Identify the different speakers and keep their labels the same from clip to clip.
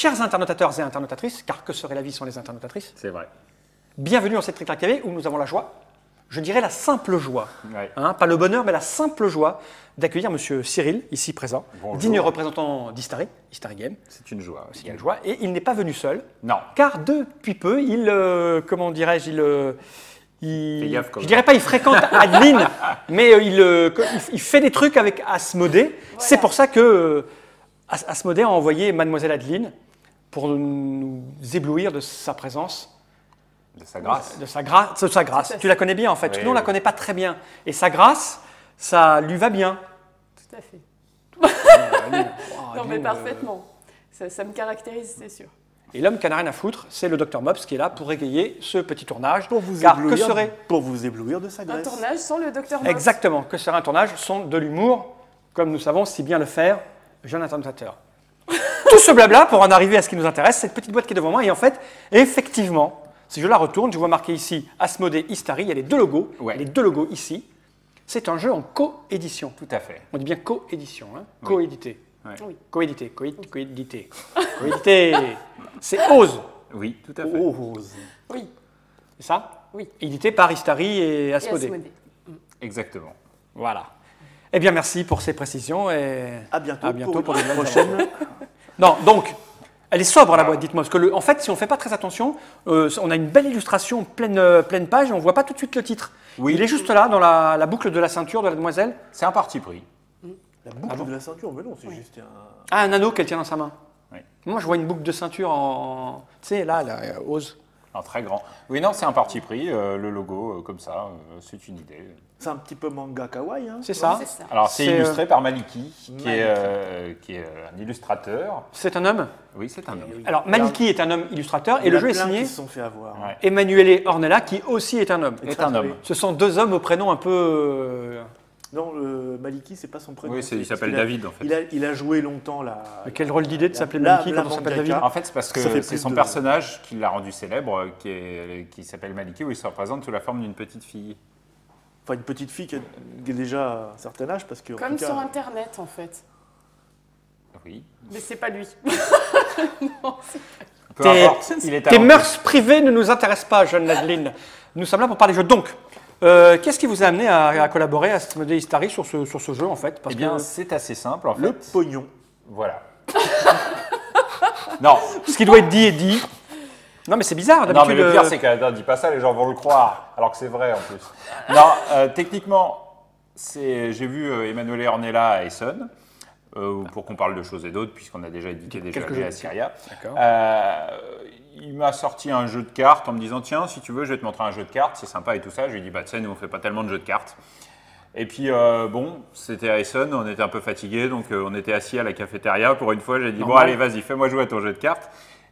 Speaker 1: Chers internautateurs et internautatrices, car que serait la vie sans les internautatrices?
Speaker 2: C'est vrai.
Speaker 1: Bienvenue dans cette Trick Track TV où nous avons la joie, je dirais la simple joie,
Speaker 2: Ouais.
Speaker 1: hein, pas le bonheur, mais la simple joie d'accueillir Monsieur Cyril, ici présent,
Speaker 2: Bonjour.
Speaker 1: digne représentant d'Histari, Histari Game.
Speaker 2: C'est une joie.
Speaker 1: C'est une joie, et il n'est pas venu seul,
Speaker 2: Non.
Speaker 1: car depuis peu, comment dirais-je,
Speaker 2: Fais gaffe, quand
Speaker 1: je
Speaker 2: même.
Speaker 1: dirais pas il fréquente Adeline, mais il fait des trucs avec Asmodée. Voilà. C'est pour ça que Asmodée a envoyé Mademoiselle Adeline pour nous éblouir de sa présence.
Speaker 2: De sa grâce.
Speaker 1: De sa grâce. Tu la connais bien en fait.
Speaker 2: Oui,
Speaker 1: Nous, on la connaît pas très bien. Et sa grâce, ça lui va bien.
Speaker 3: Tout à fait.
Speaker 1: Adeline,
Speaker 3: Non, mais parfaitement. Ça me caractérise, c'est sûr.
Speaker 1: Et l'homme qui n'a rien à foutre, c'est le Dr Mops qui est là pour égayer ce petit tournage.
Speaker 4: Pour vous
Speaker 1: Car
Speaker 4: éblouir,
Speaker 1: que serait
Speaker 4: pour vous éblouir de sa
Speaker 3: Un
Speaker 4: graisse.
Speaker 3: tournage sans le docteur Mops.
Speaker 1: exactement que serait un tournage sans de l'humour, comme nous savons si bien le faire, jeune internautateur. Tout ce blabla pour en arriver à ce qui nous intéresse, cette petite boîte qui est devant moi. Et en fait, effectivement, si je la retourne, je vois marqué ici Asmodée Histari. Il y a les deux logos.
Speaker 2: Ouais.
Speaker 1: Les deux logos ici. C'est un jeu en co-édition.
Speaker 2: Tout à fait.
Speaker 1: On dit bien co-édition, hein,
Speaker 2: Oui.
Speaker 1: co-édité.
Speaker 2: Ouais.
Speaker 3: Oui.
Speaker 1: Coédité, coédité. Coédité. C'est Ose,
Speaker 2: Oui, tout à fait.
Speaker 4: Oh, rose.
Speaker 3: Oui.
Speaker 1: c'est ça?
Speaker 3: Oui.
Speaker 1: Édité par Histari et
Speaker 3: Et
Speaker 1: Asmodée.
Speaker 3: Asmodée.
Speaker 2: Exactement.
Speaker 1: Voilà. Eh bien, merci pour ces précisions et
Speaker 4: À bientôt,
Speaker 1: à bientôt pour
Speaker 4: une
Speaker 1: de nouvelles
Speaker 4: prochaine.
Speaker 1: Non, donc, elle est sobre la boîte, dites-moi. Parce que, en fait, si on ne fait pas très attention, on a une belle illustration pleine page et on ne voit pas tout de suite le titre.
Speaker 2: Oui.
Speaker 1: Il est juste là, dans la boucle de la ceinture de la demoiselle.
Speaker 2: C'est un parti pris.
Speaker 4: La boucle
Speaker 1: Ah bon
Speaker 4: de la ceinture, mais non, c'est juste un...
Speaker 1: Ah, un anneau qu'elle tient dans sa main.
Speaker 2: Oui.
Speaker 1: Moi, je vois une boucle de ceinture en. Tu sais, là, Ose.
Speaker 2: Un très grand. Oui, non, c'est un parti pris. Le logo, comme ça, c'est une idée.
Speaker 4: C'est un petit peu manga kawaii. Hein,
Speaker 1: C'est
Speaker 4: tu
Speaker 1: ça.
Speaker 4: vois.
Speaker 3: C'est ça.
Speaker 2: Alors, c'est
Speaker 1: C'est,
Speaker 2: illustré par Maliki, qui est un illustrateur.
Speaker 1: C'est un homme.
Speaker 2: Oui, c'est un homme.
Speaker 4: Oui.
Speaker 1: Alors, Maliki est un homme illustrateur
Speaker 4: Il
Speaker 1: et
Speaker 4: y
Speaker 1: le
Speaker 4: en a
Speaker 1: jeu est
Speaker 4: plein
Speaker 1: signé
Speaker 4: qui se sont fait avoir.
Speaker 2: Ouais.
Speaker 1: Emanuele Ornella, qui aussi est un homme.
Speaker 2: Est un homme.
Speaker 1: Ce sont deux hommes au prénom un peu.
Speaker 4: Non, Maliki, c'est pas son prénom.
Speaker 2: Oui, il
Speaker 4: parce
Speaker 2: s'appelle
Speaker 4: qu'il a-
Speaker 2: David, en fait.
Speaker 4: Il a joué longtemps là.
Speaker 1: Quel drôle d'idée de s'appeler
Speaker 4: La-
Speaker 1: Maliki
Speaker 4: la
Speaker 1: quand on s'appelle
Speaker 4: mangaka.
Speaker 1: David.
Speaker 2: En fait, c'est parce
Speaker 4: Ça
Speaker 2: que
Speaker 4: fait
Speaker 2: c'est
Speaker 4: plus
Speaker 2: son
Speaker 4: de-
Speaker 2: personnage qui l'a rendu célèbre, qui s'appelle Maliki, où il se représente sous la forme d'une petite fille.
Speaker 4: Enfin, une petite fille qui est déjà à un certain âge, parce que. en
Speaker 3: Comme
Speaker 4: tout cas,
Speaker 3: sur Internet, en fait.
Speaker 2: Oui.
Speaker 3: Mais c'est pas lui.
Speaker 2: Peu
Speaker 1: Tes-
Speaker 2: importe, il est
Speaker 1: Tes
Speaker 2: talentueux.
Speaker 1: mœurs privées ne nous intéressent pas, jeune Adeline. Nous sommes là pour parler jeux. Donc, qu'est-ce qui vous a amené à collaborer à Asmodée Histari sur ce jeu, en fait? Parce
Speaker 2: Eh bien,
Speaker 1: que
Speaker 2: c'est assez simple, en fait.
Speaker 4: Le pognon.
Speaker 2: Voilà. Non,
Speaker 1: ce qui doit être dit est dit. Non, mais c'est bizarre.
Speaker 2: non, mais
Speaker 1: D'habitude,
Speaker 2: le pire, c'est que dis pas ça, les gens vont le croire, alors que c'est vrai en plus. Non, techniquement, j'ai vu Emanuele Ornella à Essonne, pour qu'on parle de choses et d'autres, puisqu'on a déjà édité des jeux
Speaker 1: Quelques jeux
Speaker 2: à Syria.
Speaker 1: D'accord.
Speaker 2: Il m'a sorti un jeu de cartes en me disant, tiens, si tu veux, je vais te montrer un jeu de cartes, c'est sympa et tout ça. Je lui ai dit, bah tu sais, nous on fait pas tellement de jeux de cartes. Et puis, bon, c'était à Essonne, on était un peu fatigués, donc on était assis à la cafétéria. Pour une fois, j'ai dit, bon,
Speaker 1: Normal.
Speaker 2: allez, vas-y, fais-moi jouer à ton jeu de cartes.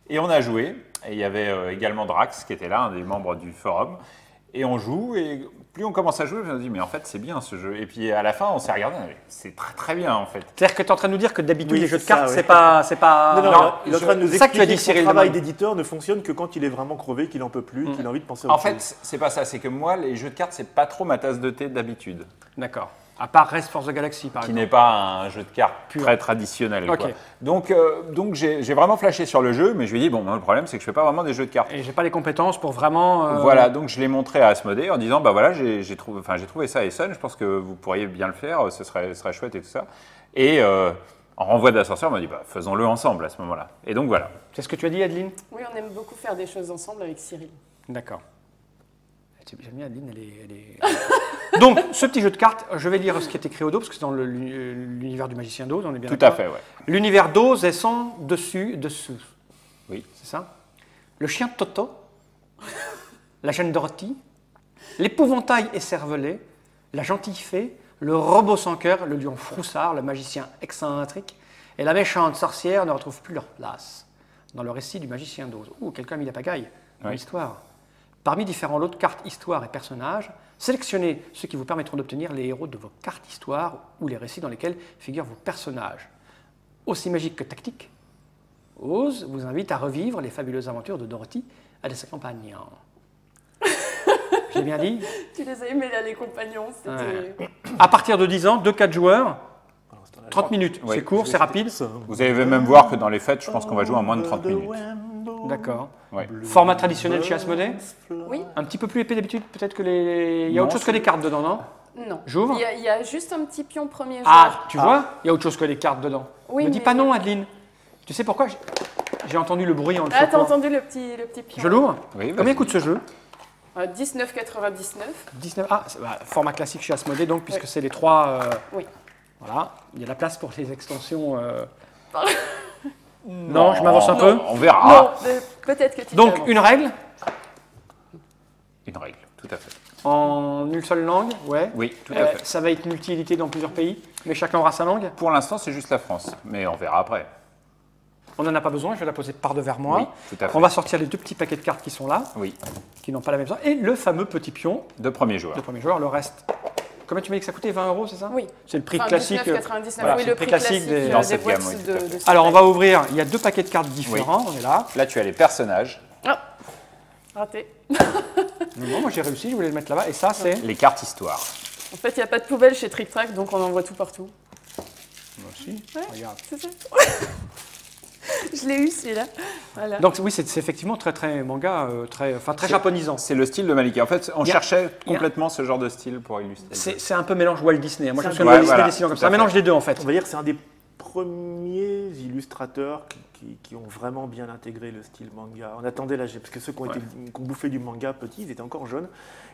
Speaker 2: Et on a joué, et il y avait également Drax qui était là, un des membres du forum. Et on joue, et plus on commence à jouer, je me dis, mais en fait, c'est bien ce jeu. Et puis à la fin, on s'est regardé, on a dit, c'est très très bien en fait.
Speaker 1: C'est-à-dire que tu es en train de nous dire que d'habitude,
Speaker 4: Oui,
Speaker 1: les jeux de
Speaker 4: c'est ça,
Speaker 1: cartes,
Speaker 4: ouais.
Speaker 1: c'est pas.
Speaker 4: Non,
Speaker 1: Non,
Speaker 4: il est en train de nous
Speaker 1: c'est ça que tu as
Speaker 4: expliquer
Speaker 1: dit,
Speaker 4: que son
Speaker 1: Cyril.
Speaker 4: travail
Speaker 1: Demain.
Speaker 4: d'éditeur ne fonctionne que quand il est vraiment crevé, qu'il en peut plus, qu'il a envie de penser à
Speaker 2: En
Speaker 4: autre chose.
Speaker 2: fait, c'est pas ça, c'est que moi, les jeux de cartes, c'est pas trop ma tasse de thé d'habitude.
Speaker 1: D'accord. À part Rest for the Galaxy, par
Speaker 2: Qui
Speaker 1: exemple.
Speaker 2: n'est pas un jeu de cartes
Speaker 1: Pur.
Speaker 2: très traditionnel.
Speaker 1: Ok.
Speaker 2: Quoi. Donc j'ai vraiment flashé sur le jeu, mais je lui ai dit, bon, le problème, c'est que je fais pas vraiment des jeux de cartes.
Speaker 1: Et j'ai pas les compétences pour vraiment.
Speaker 2: Voilà, donc je l'ai montré à Asmodée en disant, bah voilà, j'ai trouvé ça à Essonne, je pense que vous pourriez bien le faire, ce serait chouette et tout ça. Et en renvoi d'ascenseur, on m'a dit, bah faisons-le ensemble à ce moment-là. Et donc voilà.
Speaker 1: C'est ce que tu as dit, Adeline?
Speaker 3: Oui, on aime beaucoup faire des choses ensemble avec Cyril.
Speaker 1: D'accord. J'aime bien Adeline, elle est... Donc, ce petit jeu de cartes, je vais lire ce qui est écrit au dos, parce que c'est dans l'univers du magicien d'Oz, on est bien
Speaker 2: Tout
Speaker 1: d'accord.
Speaker 2: à fait, ouais.
Speaker 1: L'univers d'Oz est sans dessous.
Speaker 2: Oui.
Speaker 1: C'est ça? Le chien Toto, la jeune Dorothy, l'épouvantail écervelé, la gentille fée, le robot sans cœur, le lion froussard, le magicien excentrique et la méchante sorcière ne retrouvent plus leur place dans le récit du magicien d'Oz. Ouh, quelqu'un a mis la pagaille dans
Speaker 2: Oui.
Speaker 1: l'histoire. Parmi différents lots de cartes histoire et personnages, sélectionnez ceux qui vous permettront d'obtenir les héros de vos cartes histoire ou les récits dans lesquels figurent vos personnages. Aussi magiques que tactiques, Oz vous invite à revivre les fabuleuses aventures de Dorothy et de ses compagnons. J'ai bien dit?
Speaker 3: Tu les as aimés là, les compagnons. C'était...
Speaker 1: À partir de 10 ans, 2-4 joueurs, 30 minutes,
Speaker 2: Oui.
Speaker 1: c'est court, c'est rapide.
Speaker 2: Vous allez même voir que dans les fêtes, je pense qu'on va jouer en moins de 30 minutes.
Speaker 1: D'accord.
Speaker 2: Ouais.
Speaker 1: Format traditionnel chez Asmodée.
Speaker 3: Oui.
Speaker 1: Un petit peu plus épais d'habitude, peut-être que les... Il y a
Speaker 2: Non,
Speaker 1: autre chose que des cartes dedans, non?
Speaker 3: Non.
Speaker 1: J'ouvre.
Speaker 3: Il y a juste un petit pion premier
Speaker 1: Ah,
Speaker 3: joueur.
Speaker 1: tu vois, il y a autre chose que des cartes dedans.
Speaker 3: Oui,
Speaker 1: Ne dis
Speaker 3: mais-
Speaker 1: pas non, Adeline. Tu sais pourquoi? J'ai entendu le bruit en le
Speaker 3: Ah, t'as
Speaker 1: secouant.
Speaker 3: entendu le petit pion.
Speaker 1: Je l'ouvre.
Speaker 2: Oui,
Speaker 1: Combien
Speaker 2: vas-y.
Speaker 1: coûte ce jeu?
Speaker 3: 19,99.
Speaker 1: 19. Ah, format classique chez Asmodée, donc, puisque c'est les trois.
Speaker 3: Oui.
Speaker 1: Voilà. Il y a la place pour les extensions.
Speaker 3: Pardon.
Speaker 1: Non, je m'avance un
Speaker 2: Non,
Speaker 1: peu.
Speaker 2: On verra.
Speaker 3: Non, peut-être que tu
Speaker 1: Donc,
Speaker 3: t'avances.
Speaker 1: une règle
Speaker 2: Une règle, tout à fait.
Speaker 1: en une seule langue, ouais.
Speaker 2: Oui, tout à fait.
Speaker 1: Ça va être multi-édité dans plusieurs pays, mais chacun aura sa langue.
Speaker 2: Pour l'instant, c'est juste la France, mais on verra après.
Speaker 1: On n'en a pas besoin, je vais la poser par devers moi.
Speaker 2: Oui, tout à fait.
Speaker 1: On va sortir les deux petits paquets de cartes qui sont là,
Speaker 2: Oui,
Speaker 1: qui n'ont pas la même sorte, et le fameux petit pion
Speaker 2: de premier joueur.
Speaker 1: de premier joueur. Le reste. Combien tu m'as dit que ça coûtait? 20 €, c'est ça?
Speaker 3: Oui.
Speaker 1: C'est le prix
Speaker 3: Enfin,
Speaker 1: classique.
Speaker 3: 19,99.
Speaker 1: Voilà,
Speaker 3: oui,
Speaker 1: c'est
Speaker 3: le prix classique
Speaker 1: des-
Speaker 2: dans
Speaker 3: des
Speaker 2: cette
Speaker 3: boîtes
Speaker 2: gamme, oui,
Speaker 3: de,
Speaker 2: tout à fait.
Speaker 3: de
Speaker 1: Alors, on va ouvrir. Il y a deux paquets de cartes différents. On est là.
Speaker 2: Là, tu as les personnages,
Speaker 3: Ah, raté.
Speaker 1: Non, moi j'ai réussi. Je voulais le mettre là-bas. Et ça, c'est.
Speaker 2: les cartes histoire.
Speaker 3: En fait, il n'y a pas de poubelle chez Trick Track, donc on envoie tout partout.
Speaker 1: Moi aussi.
Speaker 3: Ouais.
Speaker 1: Regarde.
Speaker 3: C'est ça. Je l'ai eu celui-là. Voilà.
Speaker 1: Donc oui, c'est effectivement très très manga, très japonisant.
Speaker 2: C'est le style de Maliki. En fait, on
Speaker 1: Il y a-
Speaker 2: cherchait complètement ce genre de style pour illustrer.
Speaker 1: C'est un peu mélange Walt Disney. Moi je me
Speaker 4: C'est
Speaker 1: souviens
Speaker 4: un-
Speaker 1: de
Speaker 4: Ouais,
Speaker 1: Disney
Speaker 2: voilà,
Speaker 1: dessinant comme
Speaker 2: tout
Speaker 1: ça.
Speaker 2: à
Speaker 1: Un
Speaker 2: fait.
Speaker 1: mélange des deux en fait.
Speaker 4: On va dire que c'est un des premiers illustrateurs qui ont vraiment bien intégré le style manga. On attendait l'âge, parce que ceux qui ont bouffé du manga petit, ils étaient encore jeunes.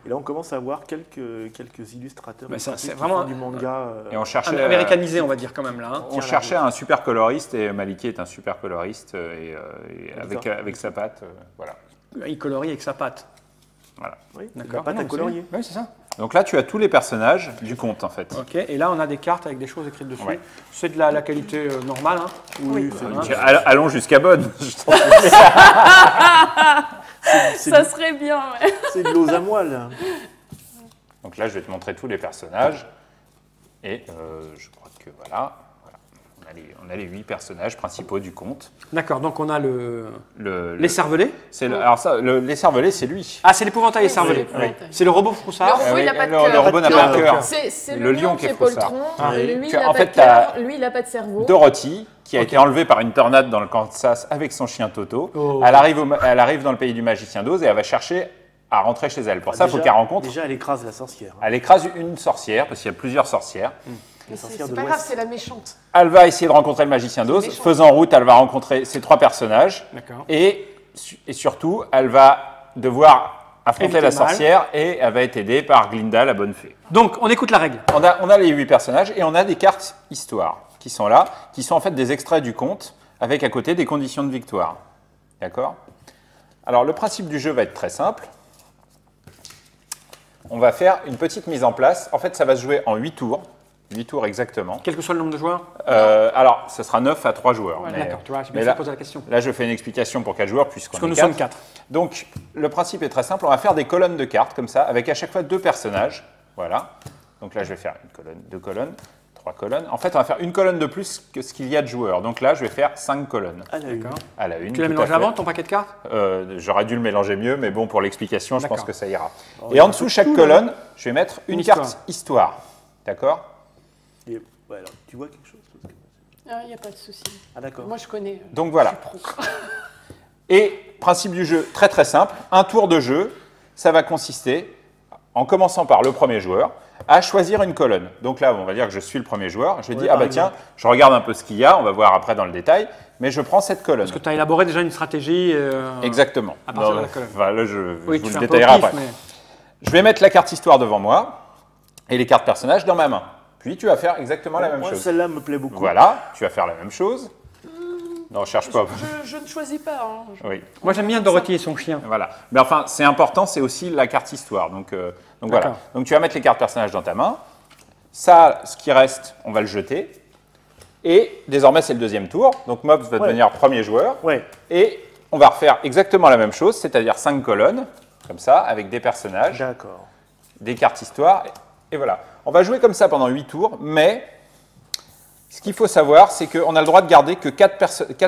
Speaker 4: Et là, on commence à voir quelques illustrateurs
Speaker 1: Mais ça,
Speaker 4: qui
Speaker 1: c'est
Speaker 4: font
Speaker 1: vraiment
Speaker 4: du manga.
Speaker 2: Et on cherchait,
Speaker 1: Américanisé, on va dire quand même là. hein.
Speaker 2: on cherchait un super coloriste et Maliki est un super coloriste et avec sa patte, voilà.
Speaker 1: Il colorie avec sa patte.
Speaker 2: Voilà.
Speaker 4: Oui,
Speaker 1: D'accord.
Speaker 4: la pâte
Speaker 1: Non,
Speaker 4: à
Speaker 1: mais
Speaker 4: colorier.
Speaker 1: Oui, c'est ça.
Speaker 2: Donc là, tu as tous les personnages du conte en fait.
Speaker 1: Ok. Et là, on a des cartes avec des choses écrites dessus.
Speaker 2: Ouais.
Speaker 1: C'est de la qualité normale. Hein.
Speaker 3: Oui.
Speaker 1: c'est
Speaker 2: Donc,
Speaker 1: vrai.
Speaker 2: allons jusqu'à bonne. Je t'en prie.
Speaker 3: Ça serait bien, ouais.
Speaker 4: C'est de l'eau à moelle.
Speaker 2: Donc là, je vais te montrer tous les personnages. Et je crois que voilà. On a les 8 personnages principaux du conte.
Speaker 1: D'accord. Donc on a
Speaker 2: Le-
Speaker 1: les cervelets.
Speaker 2: alors ça, les cervelets, c'est lui.
Speaker 1: Ah, c'est l'épouvantail et cervelets.
Speaker 3: Oui.
Speaker 1: C'est le robot
Speaker 3: Le
Speaker 1: Froussard.
Speaker 3: robot, il n'a
Speaker 2: oui,
Speaker 3: pas de
Speaker 2: le
Speaker 3: cœur.
Speaker 2: robot n'a
Speaker 3: Non,
Speaker 2: pas de cœur.
Speaker 3: C'est
Speaker 2: Le
Speaker 3: le lion qui est
Speaker 2: froussard.
Speaker 3: poltron.
Speaker 4: Ah,
Speaker 3: Lui,
Speaker 2: Tu
Speaker 3: il
Speaker 2: as-
Speaker 3: n'a
Speaker 2: en
Speaker 3: pas
Speaker 2: fait,
Speaker 3: de cœur.
Speaker 2: t'as-
Speaker 3: Lui, il n'a pas de cerveau.
Speaker 2: Dorothy, qui a été enlevée par une tornade dans le Kansas avec son chien Toto.
Speaker 1: Oh.
Speaker 2: Elle arrive dans le pays du magicien d'Oz et elle va chercher à rentrer chez elle. Pour ça, il faut
Speaker 4: Déjà-
Speaker 2: qu'elle rencontre.
Speaker 4: Déjà, elle écrase la sorcière.
Speaker 2: Elle écrase une sorcière, parce qu'il y a plusieurs sorcières.
Speaker 4: Les
Speaker 3: C'est
Speaker 4: sorcières de
Speaker 3: pas grave,
Speaker 4: l'Ouest.
Speaker 3: c'est la méchante.
Speaker 2: Elle va essayer de rencontrer le magicien d'Oz.
Speaker 3: méchant.
Speaker 2: Faisant route, elle va rencontrer ces 3 personnages.
Speaker 1: D'accord.
Speaker 2: Et surtout, elle va devoir affronter
Speaker 1: Éviter
Speaker 2: la
Speaker 1: le mal.
Speaker 2: sorcière et elle va être aidée par Glinda, la bonne fée.
Speaker 1: Donc on écoute la règle.
Speaker 2: On a les 8 personnages et on a des cartes histoire qui sont là, qui sont en fait des extraits du conte avec à côté des conditions de victoire. D'accord? Alors le principe du jeu va être très simple. On va faire une petite mise en place. En fait, ça va se jouer en 8 tours. 8 tours exactement.
Speaker 1: Quel que soit le nombre de joueurs.
Speaker 2: Alors, ce sera 9 à 3 joueurs.
Speaker 3: Voilà.
Speaker 2: mais-
Speaker 1: D'accord. Tu vois, j'ai
Speaker 2: mais
Speaker 1: bien
Speaker 2: là,
Speaker 1: fait poser la question.
Speaker 2: là, je fais une explication pour 4 joueurs puisqu'on
Speaker 1: Parce que
Speaker 2: est
Speaker 1: nous
Speaker 2: 4.
Speaker 1: sommes 4.
Speaker 2: Donc, le principe est très simple. On va faire des colonnes de cartes comme ça, avec à chaque fois 2 personnages. Voilà. Donc là, je vais faire une colonne, 2 colonnes, 3 colonnes. En fait, on va faire une colonne de plus que ce qu'il y a de joueurs. Donc là, je vais faire 5 colonnes.
Speaker 4: À la une.
Speaker 1: D'accord.
Speaker 2: À la une.
Speaker 1: Tu l'as
Speaker 2: tout à
Speaker 1: mélangé
Speaker 2: fait.
Speaker 1: avant ton paquet de cartes?
Speaker 2: J'aurais dû le mélanger mieux, mais bon, pour l'explication, je pense
Speaker 1: D'accord.
Speaker 2: que ça ira.
Speaker 4: Oh,
Speaker 2: Et en dessous, chaque colonne, je vais mettre une
Speaker 1: histoire.
Speaker 2: carte histoire. D'accord?
Speaker 4: Et, ouais, alors, tu vois quelque chose? Parce que-
Speaker 3: Il n'y a pas de souci.
Speaker 4: Ah, d'accord.
Speaker 3: Moi, je connais.
Speaker 2: Donc voilà.
Speaker 3: Je suis pro.
Speaker 2: Et principe du jeu, très très simple, un tour de jeu, ça va consister, en commençant par le premier joueur, à choisir une colonne. Donc là, on va dire que je suis le premier joueur, je dis, ah
Speaker 4: par
Speaker 2: bah tiens,
Speaker 4: exemple.
Speaker 2: je regarde un peu ce qu'il y a, on va voir après dans le détail, mais je prends cette colonne.
Speaker 1: Parce que tu as élaboré déjà une stratégie.
Speaker 2: Exactement.
Speaker 1: à partir de
Speaker 2: Non,
Speaker 1: la colonne.
Speaker 2: enfin, là, je
Speaker 1: Oui,
Speaker 2: vous
Speaker 1: tu
Speaker 2: le
Speaker 1: fais un peu au
Speaker 2: détaillerai
Speaker 1: pif,
Speaker 2: après.
Speaker 1: mais...
Speaker 2: Je vais mettre la carte histoire devant moi, et les cartes personnages dans ma main. Puis tu vas faire exactement la même
Speaker 4: Moi,
Speaker 2: chose.
Speaker 4: celle-là me plaît beaucoup.
Speaker 2: Voilà, tu vas faire la même chose. Non, cherche pas.
Speaker 3: Je ne choisis pas. Hein.
Speaker 2: Oui.
Speaker 1: Moi j'aime bien Dorothy et son chien.
Speaker 2: Voilà. Mais enfin, c'est important, c'est aussi la carte histoire. Donc voilà.
Speaker 1: D'accord.
Speaker 2: Donc tu vas mettre les cartes personnages dans ta main. Ça, ce qui reste, on va le jeter. Et désormais, c'est le deuxième tour. Donc Mobs va devenir premier joueur.
Speaker 4: Ouais.
Speaker 2: Et on va refaire exactement la même chose, c'est-à-dire 5 colonnes, comme ça, avec des personnages,
Speaker 4: D'accord.
Speaker 2: des cartes histoire. Et voilà. On va jouer comme ça pendant 8 tours, mais Ce qu'il faut savoir, c'est qu'on a le droit de garder que 4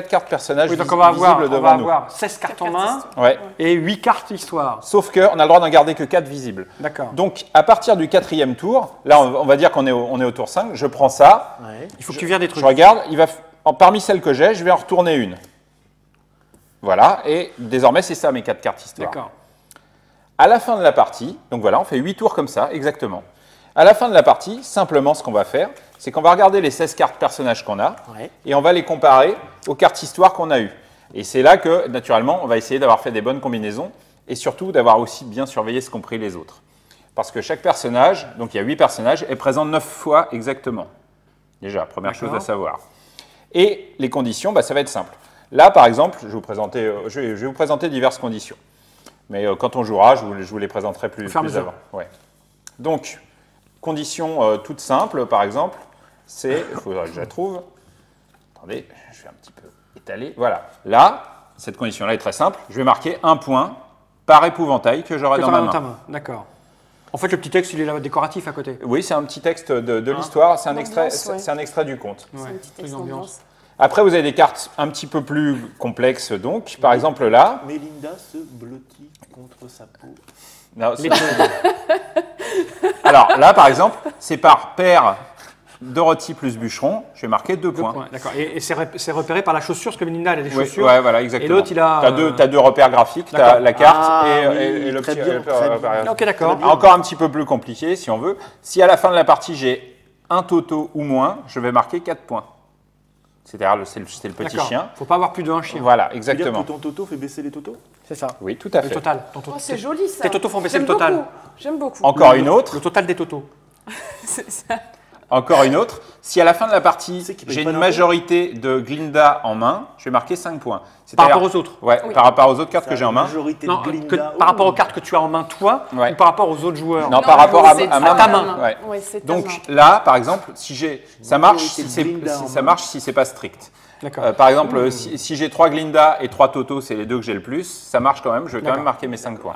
Speaker 2: cartes personnages
Speaker 1: Oui, donc on va
Speaker 2: visibles devant nous.
Speaker 1: avoir 16 cartes en main
Speaker 2: Ouais.
Speaker 1: et 8 cartes histoire.
Speaker 2: Sauf qu'on a le droit d'en garder que 4 visibles.
Speaker 1: D'accord.
Speaker 2: Donc, à partir du 4e tour, là, on va dire qu'on est au tour 5, je prends ça,
Speaker 4: Ouais.
Speaker 1: Il faut que tu vires des trucs.
Speaker 2: je regarde, parmi celles que j'ai, je vais en retourner une. Voilà, et désormais, c'est ça mes 4 cartes histoire.
Speaker 1: D'accord.
Speaker 2: À la fin de la partie, donc voilà, on fait 8 tours comme ça, exactement. À la fin de la partie, simplement, ce qu'on va faire, c'est qu'on va regarder les 16 cartes personnages qu'on a,
Speaker 4: Ouais.
Speaker 2: et on va les comparer aux cartes histoire qu'on a eues. Et c'est là que, naturellement, on va essayer d'avoir fait des bonnes combinaisons, et surtout d'avoir aussi bien surveillé ce qu'ont pris les autres. Parce que chaque personnage, donc il y a 8 personnages, est présent 9 fois exactement. Déjà, première chose à savoir. Et les conditions, ça va être simple. Là, par exemple, je vais vous présenter diverses conditions. Mais quand on jouera, je vous les présenterai plus avant. Ouais. Donc, condition toute simple, par exemple, c'est, il faudra que je la trouve. Attendez, je vais un petit peu étaler. Voilà. Là, cette condition-là est très simple. Je vais marquer 1 point par épouvantail que j'aurai dans ma main.
Speaker 1: D'accord. En fait, le petit texte, il est là, décoratif à côté.
Speaker 2: Oui, c'est un petit texte de l'histoire. C'est un
Speaker 3: L'ambiance, ouais.
Speaker 2: c'est un extrait du conte.
Speaker 3: C'est un petit
Speaker 1: truc
Speaker 3: texte
Speaker 1: d'ambiance.
Speaker 3: d'ambiance.
Speaker 2: Après, vous avez des cartes un petit peu plus complexes, donc. Par exemple, là.
Speaker 4: Mélinda se blottit contre sa peau.
Speaker 2: Non, alors, là, par exemple, c'est par paire Dorothy plus Bûcheron. Je vais marquer 2 points.
Speaker 1: D'accord. Et c'est repéré par la chaussure, parce que Melinda, elle a des
Speaker 2: Oui,
Speaker 1: chaussures.
Speaker 2: ouais, voilà, exactement.
Speaker 1: Et l'autre, il a.
Speaker 2: T'as deux repères graphiques, t'as la carte
Speaker 4: Ah,
Speaker 2: et
Speaker 4: oui,
Speaker 2: le
Speaker 4: très
Speaker 2: petit
Speaker 4: bien,
Speaker 2: repère.
Speaker 4: très bien.
Speaker 1: Ok, d'accord.
Speaker 2: Encore un petit peu plus compliqué, si on veut. Si à la fin de la partie, j'ai un toto ou moins, je vais marquer 4 points. C'est-à-dire, c'est le petit
Speaker 1: D'accord.
Speaker 2: chien.
Speaker 1: Faut pas avoir plus d'un chien.
Speaker 2: Voilà,
Speaker 4: C'est-à-dire
Speaker 2: exactement.
Speaker 4: que ton toto fait baisser les totos?
Speaker 1: C'est ça.
Speaker 2: Oui, tout à
Speaker 1: Le
Speaker 2: fait.
Speaker 1: total. Ton
Speaker 3: Oh, c'est joli ça.
Speaker 1: Tes totos font baisser
Speaker 3: J'aime
Speaker 1: le total.
Speaker 3: beaucoup. J'aime beaucoup.
Speaker 2: Encore une autre.
Speaker 1: Le total des totos.
Speaker 3: C'est ça.
Speaker 2: Encore une autre. Si à la fin de la partie,
Speaker 4: C'est qu'il paye
Speaker 2: j'ai
Speaker 4: pas
Speaker 2: une
Speaker 4: d'impôt.
Speaker 2: majorité de Glinda en main, je vais marquer 5 points.
Speaker 1: Par
Speaker 2: C'est-à-dire-
Speaker 1: rapport aux autres.
Speaker 2: Ouais,
Speaker 3: Oui.
Speaker 2: par rapport aux autres cartes
Speaker 4: Ça,
Speaker 2: que j'ai en
Speaker 4: la
Speaker 2: main.
Speaker 4: majorité
Speaker 1: Non,
Speaker 4: de Glinda.
Speaker 1: par rapport aux cartes que tu as en main, toi,
Speaker 2: Ouais.
Speaker 1: ou par rapport aux autres joueurs.
Speaker 2: Non, par rapport à
Speaker 3: c'est
Speaker 2: ma
Speaker 3: ta
Speaker 2: main. Ouais.
Speaker 3: Ouais, c'est ta main.
Speaker 2: Donc là, par exemple, si j'ai, ça marche
Speaker 4: Majorité
Speaker 2: si
Speaker 4: de
Speaker 2: c'est
Speaker 4: Glinda en
Speaker 2: ça
Speaker 4: main.
Speaker 2: marche si c'est pas strict.
Speaker 1: D'accord.
Speaker 2: Par exemple, si j'ai 3 Glinda et 3 Toto, c'est les deux que j'ai le plus, ça marche quand même, je vais quand
Speaker 1: D'accord.
Speaker 2: même marquer mes 5 points.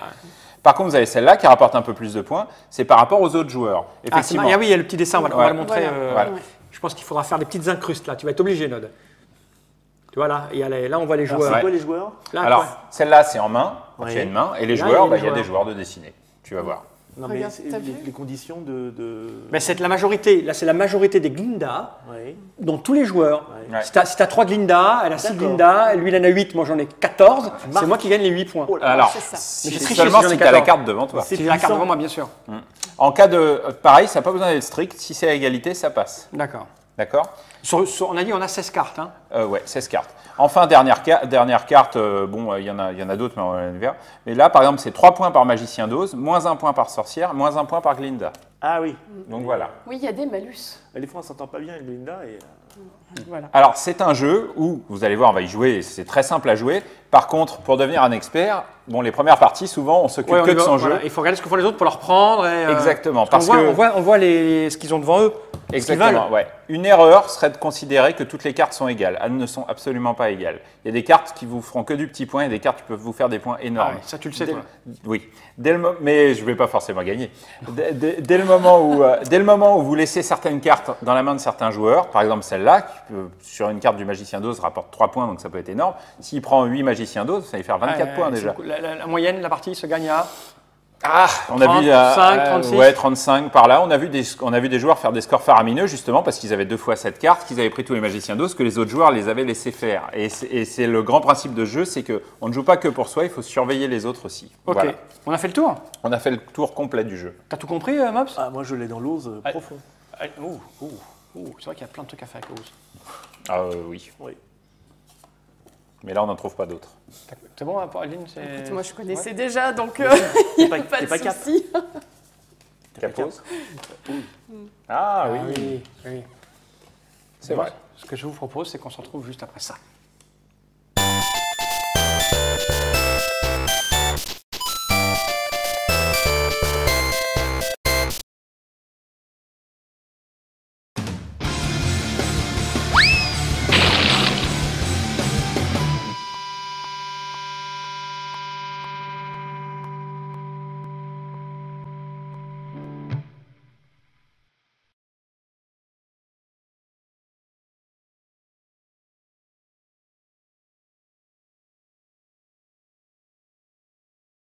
Speaker 2: Par contre, vous avez celle-là qui rapporte un peu plus de points, c'est par rapport aux autres joueurs.
Speaker 1: Ah, c'est
Speaker 2: Effectivement.
Speaker 1: marrant. Ah oui, il y a le petit dessin, on va
Speaker 2: Ouais.
Speaker 1: le montrer.
Speaker 3: Voilà.
Speaker 2: Voilà.
Speaker 3: Ouais.
Speaker 1: Je pense qu'il faudra faire des petites incrustes là. Tu vas être obligé, Nod. Tu vois là, là on voit les
Speaker 4: Alors,
Speaker 1: joueurs.
Speaker 4: c'est quoi les joueurs?
Speaker 1: Là,
Speaker 2: Alors,
Speaker 1: quoi.
Speaker 2: celle-là, c'est en main, donc
Speaker 4: Ouais.
Speaker 2: il y a une main, et les
Speaker 1: Là,
Speaker 2: joueurs,
Speaker 1: il y a les
Speaker 2: il y a des
Speaker 1: joueurs.
Speaker 2: joueurs de dessinée. Tu vas voir.
Speaker 4: Non, mais
Speaker 3: Regarde,
Speaker 4: c'est
Speaker 3: t'as vu
Speaker 4: les conditions de.
Speaker 1: Ben, c'est la majorité. Là, c'est la majorité des Glinda
Speaker 4: Ouais.
Speaker 1: dans tous les joueurs.
Speaker 2: Ouais.
Speaker 1: Si tu as 3 Glinda, elle a 6
Speaker 4: D'accord.
Speaker 1: Glinda, lui il en a 8, moi j'en ai 14. C'est
Speaker 4: Marque.
Speaker 1: moi qui gagne les 8 points.
Speaker 4: Oh là là.
Speaker 2: Alors,
Speaker 3: c'est ça.
Speaker 1: Mais j'ai
Speaker 2: c'est
Speaker 1: triché
Speaker 2: seulement
Speaker 1: si j'en ai
Speaker 2: si tu as la
Speaker 1: 14.
Speaker 2: carte devant toi.
Speaker 4: C'est
Speaker 1: Si j'ai la carte
Speaker 4: puissant.
Speaker 1: devant moi, bien sûr.
Speaker 2: En cas de. Pareil, ça n'a pas besoin d'être strict. Si c'est à égalité, ça passe.
Speaker 1: D'accord.
Speaker 2: D'accord?
Speaker 1: On a dit on a 16 cartes. Hein.
Speaker 2: Ouais, 16 cartes. Enfin, dernière carte, bon, il y en a d'autres, mais on va les voir. Mais là, par exemple, c'est 3 points par magicien d'Oz, moins 1 point par sorcière, moins 1 point par Glinda.
Speaker 4: Ah oui.
Speaker 2: Donc voilà.
Speaker 3: Oui, il y a des malus.
Speaker 4: Des fois, on s'entend pas bien avec Glinda. Et...
Speaker 3: Voilà.
Speaker 2: Alors, c'est un jeu où, vous allez voir, on va y jouer, c'est très simple à jouer. Par contre, pour devenir un expert, bon, les premières parties, souvent, on s'occupe
Speaker 1: Ouais, on
Speaker 2: que
Speaker 1: y
Speaker 2: de
Speaker 1: va,
Speaker 2: son
Speaker 1: voilà.
Speaker 2: jeu.
Speaker 1: Il faut regarder ce que font les autres pour leur prendre. Et,
Speaker 2: Exactement,
Speaker 1: parce
Speaker 2: parce
Speaker 1: qu'on
Speaker 2: que-
Speaker 1: voit, on voit ce qu'ils ont devant eux. ce qu'ils
Speaker 2: Exactement,
Speaker 1: veulent.
Speaker 2: ouais. Une erreur serait de considérer que toutes les cartes sont égales. Elles ne sont absolument pas égales. Il y a des cartes qui vous feront que du petit point et des cartes qui peuvent vous faire des points
Speaker 1: Ah
Speaker 2: énormes.
Speaker 1: ouais, ça tu le sais
Speaker 2: Dès-
Speaker 1: toi.
Speaker 2: Oui, mais je ne vais pas forcément gagner. Dès le moment où vous laissez certaines cartes dans la main de certains joueurs, par exemple celle-là, qui sur une carte du magicien d'Oz rapporte 3 points, donc ça peut être énorme. S'il prend 8 magiciens d'Oz, ça va faire 24
Speaker 1: Ouais,
Speaker 2: points
Speaker 1: c'est
Speaker 2: déjà.
Speaker 1: beaucoup. La moyenne, la partie se gagne à.
Speaker 2: On a vu
Speaker 1: 35, 36.
Speaker 2: ouais, 35 par là. On a vu des joueurs faire des scores faramineux justement parce qu'ils avaient 2 fois cette carte, qu'ils avaient pris tous les magiciens d'Oz, que les autres joueurs les avaient laissés faire. Et c'est le grand principe de jeu, c'est qu'on ne joue pas que pour soi, il faut surveiller les autres aussi.
Speaker 1: Ok.
Speaker 2: Voilà.
Speaker 1: On a fait le tour.
Speaker 2: On a fait le tour complet du jeu.
Speaker 1: T'as tout compris, Mops
Speaker 4: Ah, moi, je l'ai dans l'ose profond.
Speaker 1: C'est vrai qu'il y a plein de trucs à faire avec Oz.
Speaker 2: Ah oui.
Speaker 4: Oui.
Speaker 2: Mais là, on n'en trouve pas d'autres.
Speaker 1: C'est bon, Aline
Speaker 3: Écoute, moi, je connaissais déjà, donc
Speaker 4: T'es
Speaker 3: il n'y
Speaker 4: pas-
Speaker 3: a pas
Speaker 4: t'es
Speaker 3: de
Speaker 4: pas cap.
Speaker 3: souci.
Speaker 2: Capose Ah oui,
Speaker 1: oui.
Speaker 2: c'est vrai.
Speaker 1: Ce que je vous propose, c'est qu'on se retrouve juste après ça.